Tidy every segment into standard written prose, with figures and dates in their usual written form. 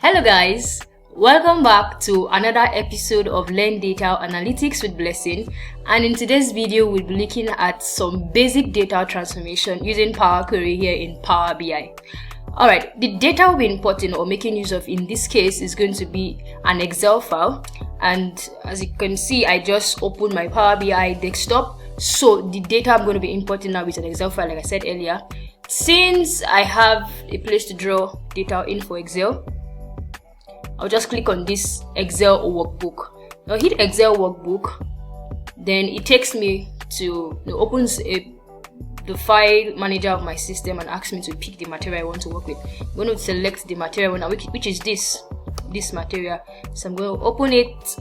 Hello guys, welcome back to another episode of Learn Data Analytics with Blessing, and in today's video we'll be looking at some basic data transformation using Power Query here in Power BI. Alright, the data we'll be importing or making use of in this case is going to be an Excel file, and as you can see I just opened my Power BI desktop, so the data I'm going to be importing now is an Excel file like I said earlier. Since I have a place to draw data in for Excel, I'll just click on this Excel workbook. Now hit Excel workbook, then it takes me to, opens the file manager of my system and asks me to pick the material I want to work with. I'm going to select the material now, which is this material. So I'm going to open it.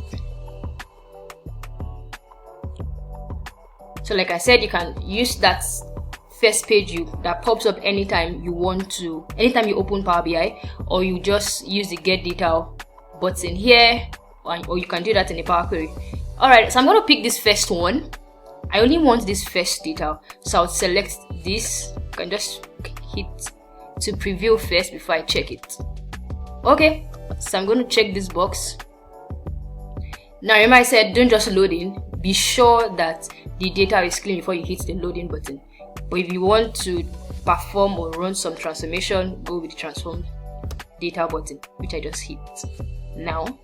So like I said, you can use that first page that pops up anytime you open Power BI, or you just use the get data button here, or you can do that in the Power Query. Alright, so I'm going to pick this first one. I only want this first data, so I'll select this. You can just hit to preview first before I check it. Okay, so I'm going to check this box. Now remember I said don't just load in, be sure that the data is clean before you hit the loading button. But if you want to perform or run some transformation, go with the transform data button, which I just hit. Now,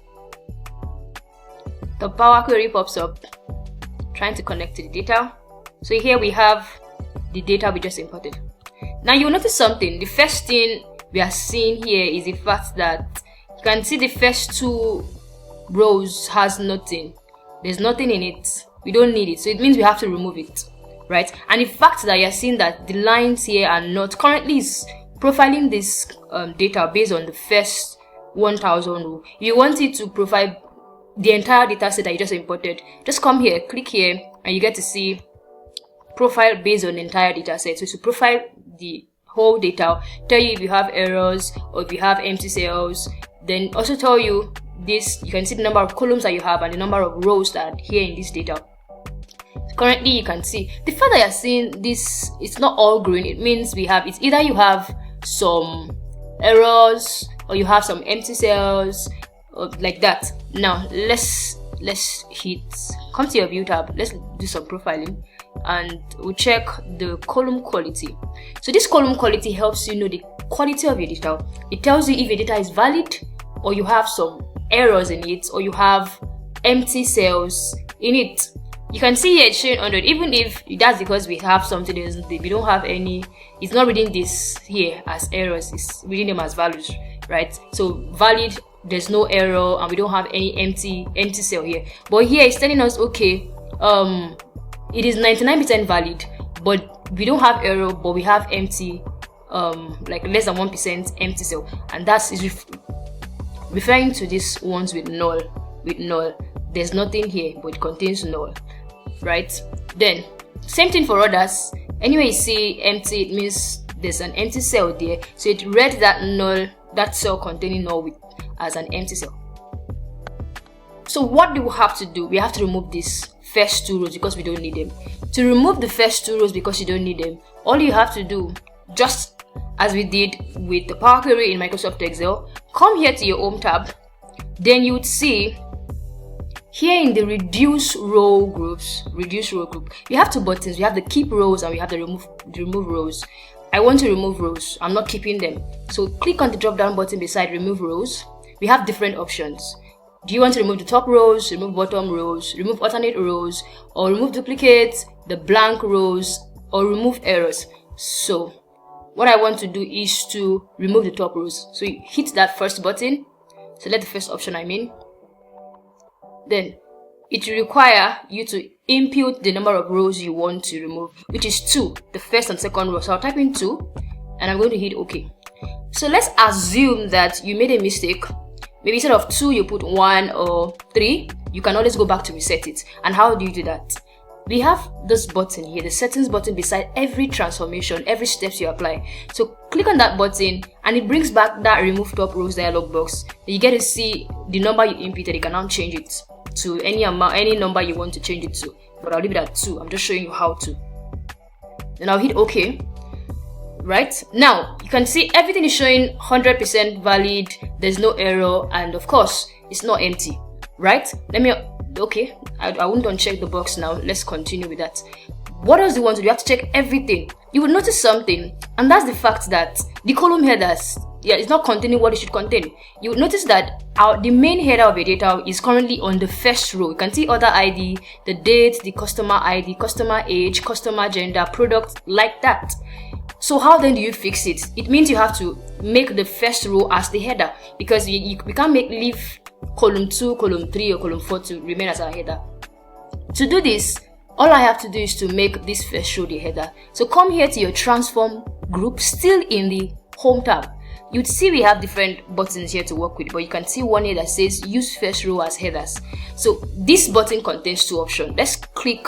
the Power Query pops up, trying to connect to the data. So here we have the data we just imported. Now you'll notice something. The first thing we are seeing here is the fact that you can see the first two rows has nothing. There's nothing in it. We don't need it, so it means we have to remove it. Right, and the fact that you're seeing that the lines here are not currently is profiling this data based on the first 1000 row. If you want it to profile the entire data set that you just imported, just come here, click here, and you get to see profile based on the entire data set. So to profile the whole data, tell you if you have errors or if you have empty cells, then also tell you this. You can see the number of columns that you have and the number of rows that are here in this data. Currently you can see the fact that you're seeing this, it's not all green. It means it's either you have some errors or you have some empty cells, or like that. Now let's come to your view tab. Let's do some profiling and we'll check the column quality. So this column quality helps you know the quality of your data. It tells you if your data is valid or you have some errors in it or you have empty cells in it. You can see here it's showing 100, even if that's because we have something else, we don't have any, it's not reading this here as errors, it's reading them as values, right? So valid, there's no error, and we don't have any empty cell here. But here it's telling us, okay, it is 99% valid, but we don't have error, but we have empty, like less than 1% empty cell, and that's referring to these ones with null. There's nothing here, but it contains null. Right, then same thing for others. Anyway you see empty, it means there's an empty cell there, so it read that cell containing null as an empty cell. So what do we have to do? We have to remove these first two rows because we don't need them. To remove the first two rows because you don't need them, all you have to do, just as we did with the Power Query in Microsoft Excel, come here to your home tab, then you would see here in the reduce row group, we have two buttons. We have the keep rows and we have the remove rows. I want to remove rows. I'm not keeping them. So click on the drop down button beside remove rows. We have different options. Do you want to remove the top rows, remove bottom rows, remove alternate rows, or remove duplicates, the blank rows, or remove errors? So what I want to do is to remove the top rows. So you hit that first button. Select the first option Then it will require you to input the number of rows you want to remove, which is 2, the first and second row. So I'll type in 2 and I'm going to hit OK. So let's assume that you made a mistake. Maybe instead of 2 you put 1 or 3. You can always go back to reset it. And how do you do that? We have this button here, the settings button, beside every transformation, every steps you apply. So click on that button and it brings back that remove top rows dialog box. You get to see the number you inputted. You can now change it to any number you want to change it to, but I'll leave it at 2. I'm just showing you how to. Then I'll hit OK. right? Now you can see everything is showing 100% valid, there's no error, and of course it's not empty, right? Okay, I wouldn't uncheck the box now. Let's continue with that. What else do you want to do? You have to check everything. You will notice something, and that's the fact that the column headers, it's not containing what it should contain. You will notice that the main header of your data is currently on the first row. You can see order ID, the date, the customer ID, customer age, customer gender, product, like that. So how then do you fix it? It means you have to make the first row as the header, because we can't leave column 2, column 3, or column 4 to remain as our header. To do this, all I have to do is to make this first row the header. So come here to your transform group, still in the home tab. You'd see we have different buttons here to work with, but you can see one here that says use first row as headers. So this button contains 2 options. Let's click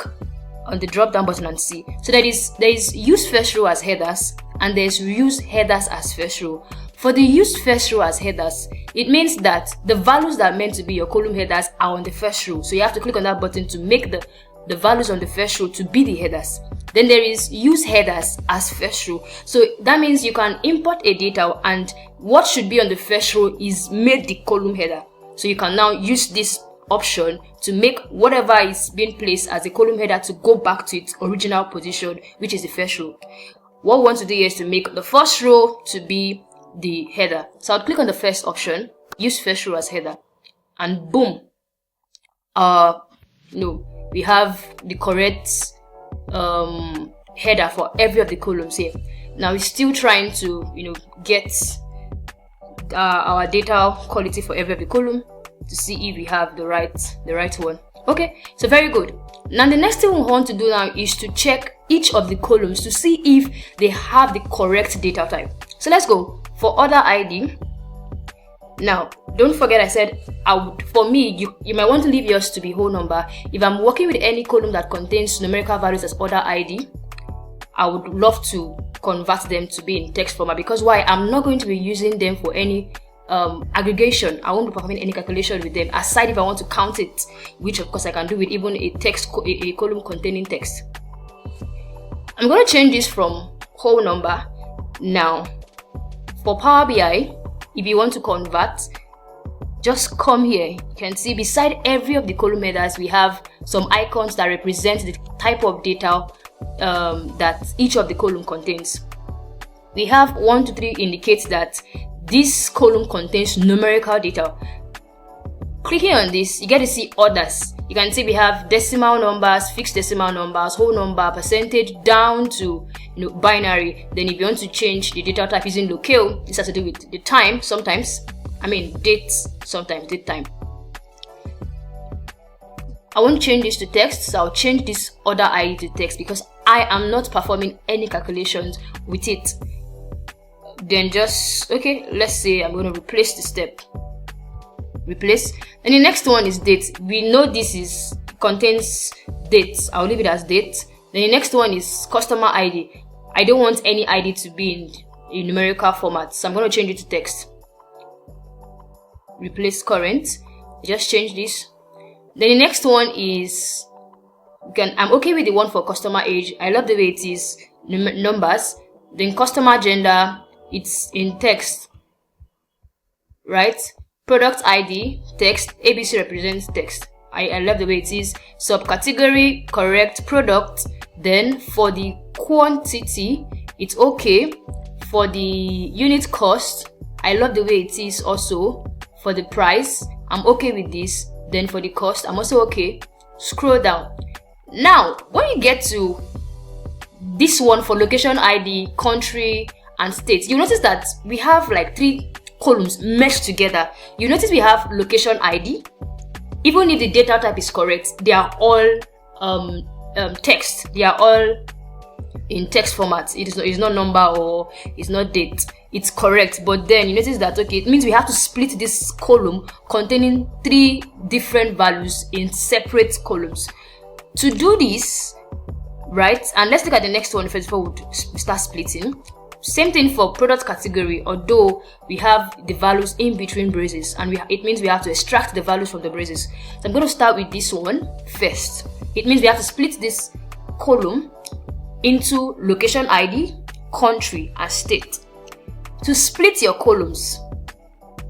on the drop down button and see. So there is use first row as headers, and there's use headers as first row. For the use first row as headers, it means that the values that are meant to be your column headers are on the first row. So you have to click on that button to make the values on the first row to be the headers. Then there is use headers as first row. So that means you can import a data, and what should be on the first row is made the column header. So you can now use this option to make whatever is being placed as a column header to go back to its original position, which is the first row. What we want to do here is to make the first row to be the header. So I'll click on the first option, use first row as header, and boom, we have the correct header for every of the columns here. Now we're still trying to get our data quality for every of the column to see if we have the right one. Okay, so very good. Now the next thing we want to do now is to check each of the columns to see if they have the correct data type. So let's go for order ID. Now don't forget I said for me, you might want to leave yours to be whole number. If I'm working with any column that contains numerical values as order ID, I would love to convert them to be in text format, because why? I'm not going to be using them for any aggregation. I won't be performing any calculation with them, aside if I want to count it, which of course I can do with even a column containing text. I'm going to change this from whole number. Now for Power BI, if you want to convert, just come here. You can see beside every of the column headers we have some icons that represent the type of data that each of the column contains. We have 1, 2, 3 indicates that this column contains numerical data. Clicking on this, you get to see orders. You can see we have decimal numbers, fixed decimal numbers, whole number, percentage, down to binary. Then if you want to change the data type using locale, this has to do with the time sometimes. Dates sometimes, date time. I won't change this to text, so I'll change this order ID to text because I am not performing any calculations with it. Then let's say I'm going to replace the step. Replace. And the next one is date. We know this contains dates. I'll leave it as date. Then the next one is customer ID. I don't want any ID to be in numerical format, so I'm going to change it to text. Replace current. Just change this. Then the next one is I'm okay with the one for customer age. I love the way it is numbers. Then customer gender, it's in text, right? Product ID, text. ABC represents text. I love the way it is. Subcategory, correct. Product. Then for the quantity, it's okay. For the unit cost, I love the way it is also. For the price, I'm okay with this. Then for the cost, I'm also okay. Scroll down. Now, when you get to this one for location ID, country, and state, you notice that we have like 3 columns meshed together. You notice we have location ID. Even if the data type is correct, they are all text. They are all in text format. It's not number or it's not date. It's correct, but then you notice that it means we have to split this column containing 3 different values in separate columns. To do this, right, and let's look at the next one first before we start splitting. Same thing for product category, although we have the values in between braces, and it means we have to extract the values from the braces. So I'm going to start with this one first. It means we have to split this column into location ID, country, and state. To split your columns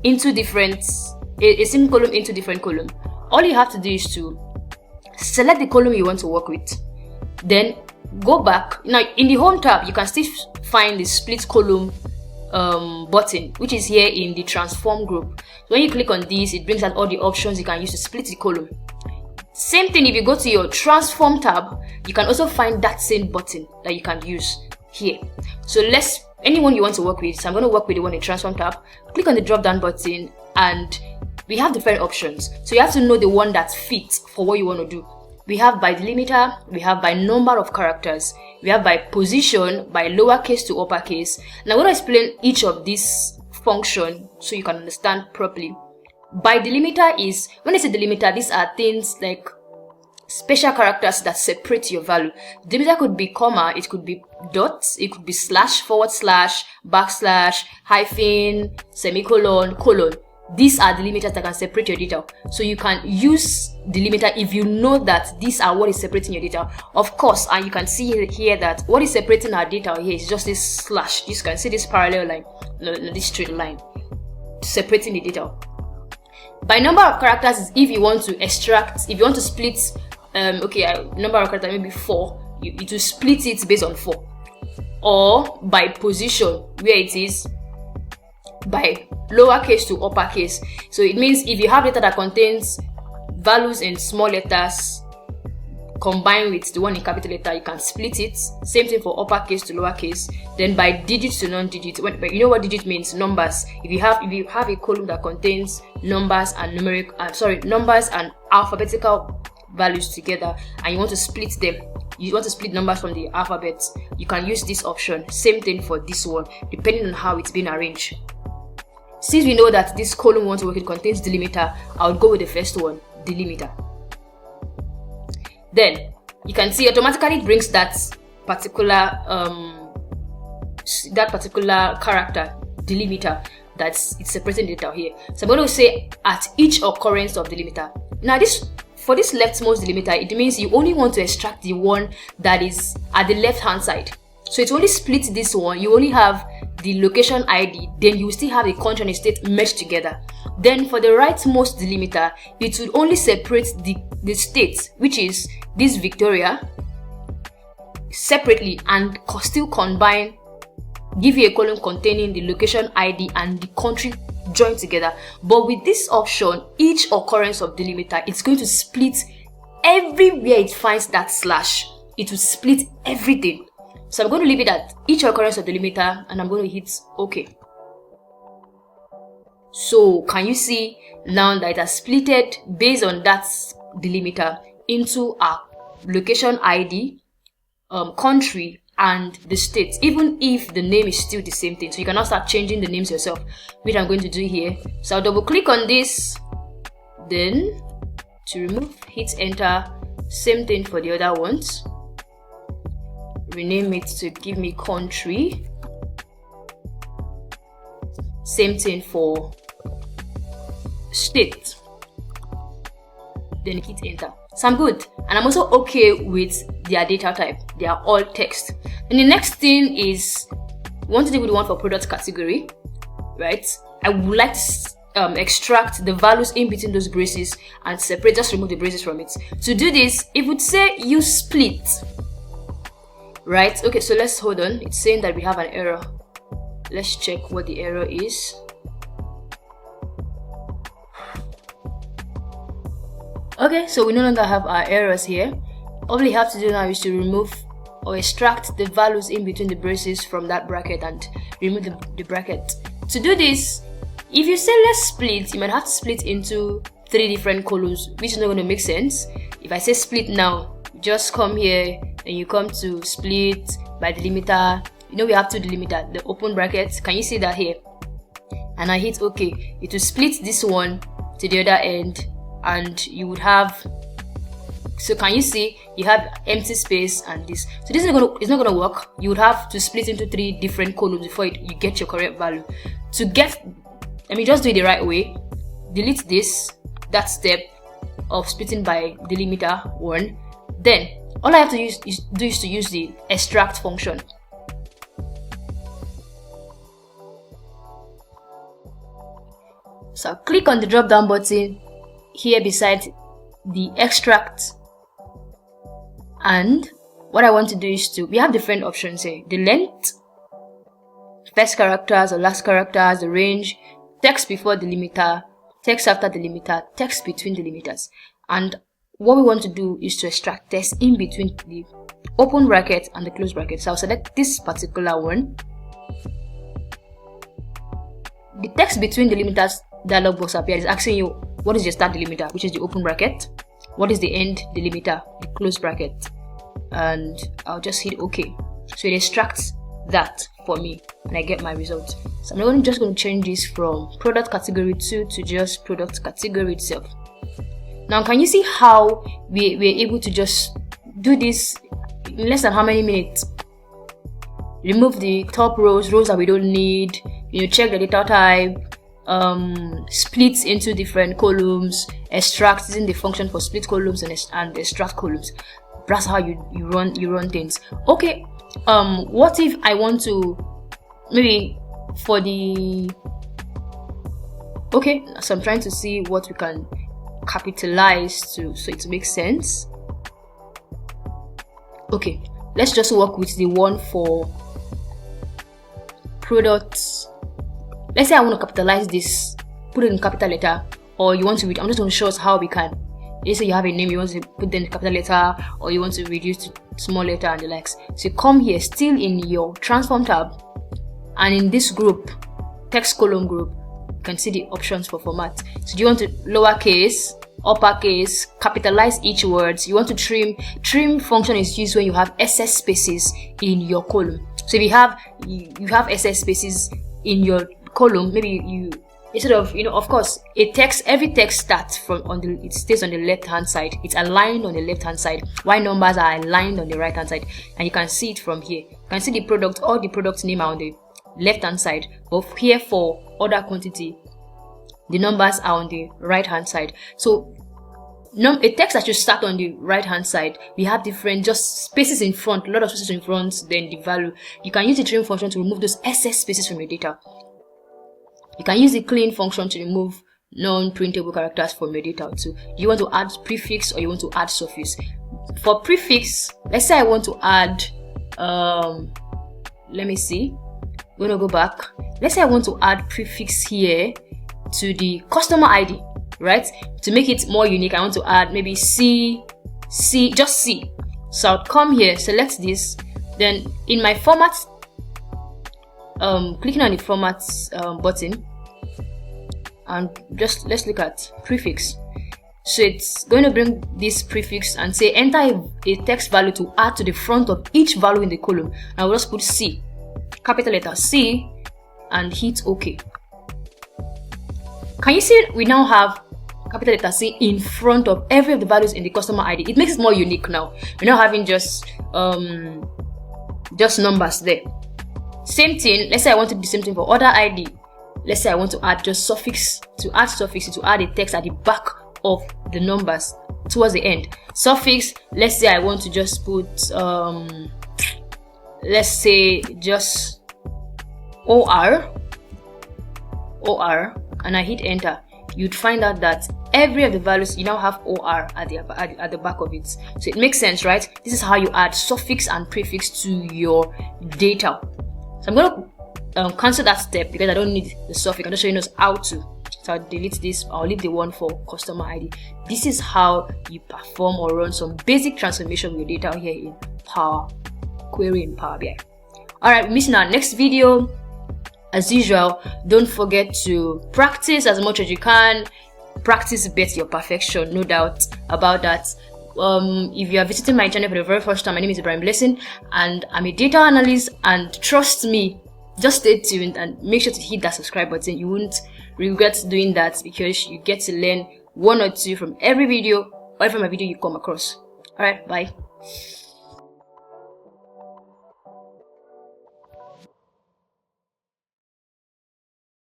into a single column into different columns, all you have to do is to select the column you want to work with. Then go back. Now in the home tab, you can still find the split column button, which is here in the transform group. So when you click on this, it brings out all the options you can use to split the column. Same thing, if you go to your transform tab, you can also find that same button that you can use here. So anyone you want to work with, so I'm going to work with the one in transform tab. Click on the drop down button and we have different options. So you have to know the one that fits for what you want to do. We have by delimiter, we have by number of characters, we have by position, by lowercase to uppercase. Now I'm going to explain each of these functions so you can understand properly. By delimiter is, when I say delimiter, these are things like special characters that separate your value. Delimiter could be comma, it could be dots, it could be slash, forward slash, backslash, hyphen, semicolon, colon. These are delimiters that can separate your data. So you can use delimiter if you know that these are what is separating your data. Of course, and you can see here that what is separating our data here is just this slash. You can see this parallel line, this straight line, separating the data. By number of characters is if you want to extract, if you want to split, number of characters maybe 4, you to split it based on 4. Or by position, where it is by lowercase to uppercase. So it means if you have data that contains values in small letters combined with the one in capital letter, you can split it. Same thing for uppercase to lowercase. Then by digits to non-digit. You know what digit means? Numbers. If you have a column that contains numbers and numbers and alphabetical values together, and you want to split them, you want to split numbers from the alphabet, you can use this option. Same thing for this one, depending on how it's been arranged. Since we know that this column we want to work with contains delimiter, I would go with the first one, delimiter. Then you can see automatically it brings that particular character delimiter it's separating data here. So I'm going to say at each occurrence of delimiter. Now for this leftmost delimiter, it means you only want to extract the one that is at the left hand side. So it only splits this one. You only have the location ID, then you still have the country and the state merged together. Then for the rightmost delimiter, it will only separate the states, which is this Victoria, separately and still combine, give you a column containing the location ID and the country joined together. But with this option, each occurrence of delimiter, it's going to split everywhere it finds that slash. It will split everything. So I'm going to leave it at each occurrence of delimiter and I'm going to hit OK. So can you see now that it has splitted based on that delimiter into a location ID, country, and the state, even if the name is still the same thing. So you can now start changing the names yourself, which I'm going to do here. So I'll double click on this, then to remove, hit enter. Same thing for the other ones. Rename it to give me country. Same thing for state. Then hit enter. So I'm good, and I'm also okay with their data type. They are all text. And the next thing is, we want to do with the one for product category, right? I would like to extract the values in between those braces and separate, just remove the braces from it. To do this, it would say use split, right? Okay, so let's hold on. It's saying that we have an error. Let's check what the error is. Okay, so we no longer have our errors here. All we have to do now is to remove or extract the values in between the braces from that bracket and remove the bracket. To do this, if you say let's split, you might have to split into 3 different columns, which is not going to make sense. If I say split now, you just come here and you come to split by delimiter. You know we have 2 delimiter, the open bracket. Can you see that here? And I hit OK. It will split this one to the other end, and you would have, so can you see you have empty space and this. So this is it's not gonna work. You would have to split into 3 different columns before you get your correct value. To get, let me just do it the right way. Delete that step of splitting by delimiter 1. Then all I have to use is to use the extract function. So I'll click on the drop down button here beside the extract, and what I want to do is we have different options here: the length, first characters or last characters, the range, text before the delimiter, text after the delimiter, text between delimiters. And what we want to do is to extract text in between the open bracket and the close bracket. So I'll select this particular one. The text between delimiters dialog box appears. It's asking you what is your start delimiter, which is the open bracket, what is the end delimiter, the close bracket, and I'll just hit OK. So it extracts that for me and I get my result. So I'm just going to change this from product category 2 to just product category itself. Now can you see how we're able to just do this in less than how many minutes? Remove the top rows that we don't need, check the data type, split into different columns, extract using the function for split columns and extract columns. That's how you run things. Okay, what if I want to maybe for the so I'm trying to see what we can capitalize so it makes sense. Okay, let's just work with the one for products. Let's say I want to capitalize this, put it in capital letter, or you want to read. I'm just going to show us how we can. Let's say you have a name, you want to put in capital letter, or you want to reduce to small letter and the likes. So you come here, still in your transform tab, and in this group, text column group, you can see the options for format. So do you want to lowercase, uppercase, capitalize each word? You want to trim. Trim function is used when you have excess spaces in your column. So if you have excess spaces in your column, maybe you instead of of course every text starts it stays on the left hand side. It's aligned on the left hand side, while numbers are aligned on the right hand side, and you can see it from here. You can see the product or the product name are on the left hand side, but here for order quantity the numbers are on the right hand side. So a text that should start on the right hand side, we have different just spaces in front, a lot of spaces in front, then the value. You can use the trim function to remove those excess spaces from your data. You can use the clean function to remove non-printable characters from your data too. You want to add prefix or you want to add suffix. For prefix, let's say I want to add let me see, I'm gonna go back. Let's say I want to add prefix here to the customer ID, right? To make it more unique, I want to add maybe C, just C. So I'll come here, select this, then in my format, clicking on the format button, and just let's look at prefix. So it's going to bring this prefix and say enter a text value to add to the front of each value in the column. And I'll just put C, capital letter C, and hit OK. Can you see we now have capital letter C in front of every of the values in the customer ID? It makes it more unique now. We're not having just numbers there. Same thing, let's say I want to do the same thing for order ID. Let's say I want to add just suffix, to add a text at the back of the numbers towards the end. Suffix, let's say I want to just put let's say just OR, and I hit enter. You'd find out that every of the values you now have OR at the back of it. So it makes sense, right? This is how you add suffix and prefix to your data. So I'm going to cancel that step because I don't need the suffix. I'm just showing us how to. So I'll delete this. I'll leave the one for customer ID. This is how you perform or run some basic transformation with your data here in Power Query in Power BI. Alright, we're missing our next video. As usual, don't forget to practice as much as you can. Practice beats your perfection, no doubt about that. If you are visiting my channel for the very first time, my name is Ibrahim Blessing and I'm a data analyst, and trust me, just stay tuned and make sure to hit that subscribe button. You won't regret doing that because you get to learn one or two from every video or from a video you come across. Alright, bye.